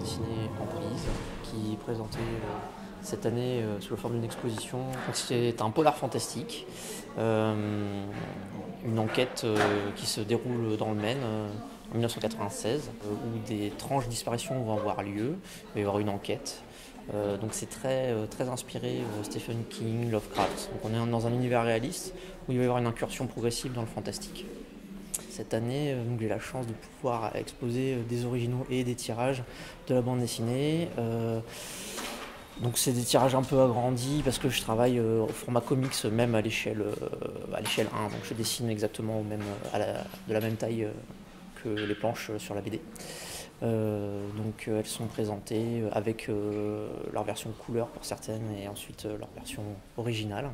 dessinée Emprise, qui est présentée cette année sous la forme d'une exposition. C'est un polar fantastique, une enquête qui se déroule dans le Maine en 1996, où des tranches disparitions vont avoir lieu, il va y avoir une enquête. Donc c'est très inspiré Stephen King, Lovecraft. Donc on est dans un univers réaliste où il va y avoir une incursion progressive dans le fantastique. Cette année, j'ai la chance de pouvoir exposer des originaux et des tirages de la bande dessinée. Donc c'est des tirages un peu agrandis parce que je travaille au format comics, même à l'échelle 1. Donc je dessine exactement de la même taille que les planches sur la BD. Donc elles sont présentées avec leur version couleur pour certaines et ensuite leur version originale.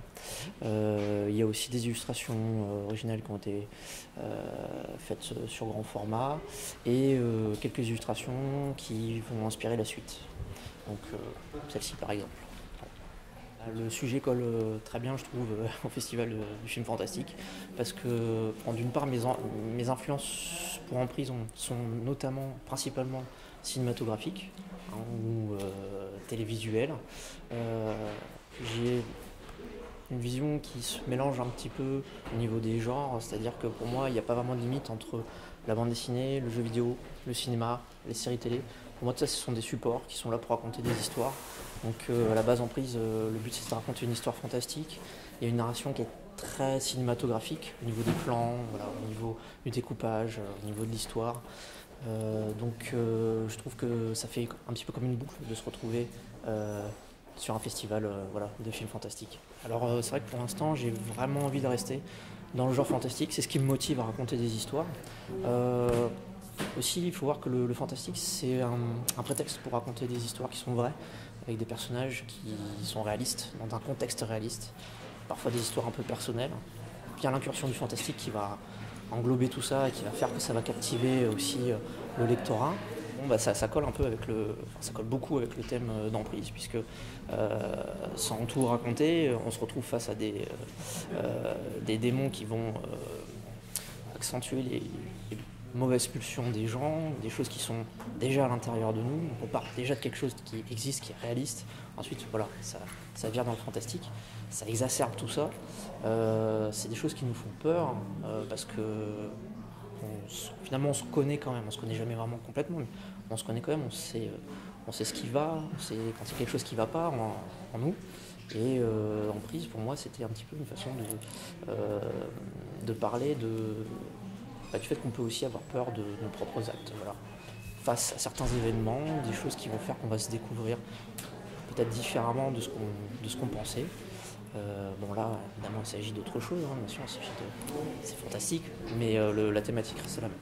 Il y a aussi des illustrations originales qui ont été faites sur grand format et quelques illustrations qui vont inspirer la suite. Donc celle-ci par exemple. Le sujet colle très bien, je trouve, au festival du film fantastique, parce que d'une part, mes influences pour Emprise sont principalement cinématographiques ou télévisuelles. J'ai une vision qui se mélange un petit peu au niveau des genres, c'est-à-dire que pour moi, il n'y a pas vraiment de limite entre la bande dessinée, le jeu vidéo, le cinéma, les séries télé. Pour moi, tout ça, ce sont des supports qui sont là pour raconter des histoires. Donc à la base Emprise, le but c'est de raconter une histoire fantastique. Il y a une narration qui est très cinématographique au niveau des plans, voilà, au niveau du découpage, au niveau de l'histoire. Donc je trouve que ça fait un petit peu comme une boucle de se retrouver sur un festival de films fantastiques. Alors c'est vrai que pour l'instant j'ai vraiment envie de rester dans le genre fantastique, c'est ce qui me motive à raconter des histoires. Aussi, il faut voir que le fantastique, c'est un prétexte pour raconter des histoires qui sont vraies, avec des personnages qui sont réalistes, dans un contexte réaliste, parfois des histoires un peu personnelles. Puis il y a l'incursion du fantastique qui va englober tout ça et qui va faire que ça va captiver aussi le lectorat. Bon, ça colle un peu ça colle beaucoup avec le thème d'Emprise, puisque sans tout raconter, on se retrouve face à des démons qui vont accentuer les mauvaises pulsions des gens, des choses qui sont déjà à l'intérieur de nous. On part déjà de quelque chose qui existe, qui est réaliste. Ensuite, voilà, ça vient dans le fantastique, ça exacerbe tout ça. C'est des choses qui nous font peur parce que finalement on se connaît quand même. On se connaît jamais vraiment complètement, mais on se connaît quand même. On sait ce qui va, on sait quand il y a quelque chose qui ne va pas en nous. Et Emprise, pour moi, c'était un petit peu une façon de parler du fait qu'on peut aussi avoir peur de nos propres actes. Voilà. Face à certains événements, des choses qui vont faire qu'on va se découvrir peut-être différemment de ce qu'on pensait. Bon là, évidemment, il s'agit d'autre chose, hein, bien sûr, c'est fantastique, mais la thématique reste la même.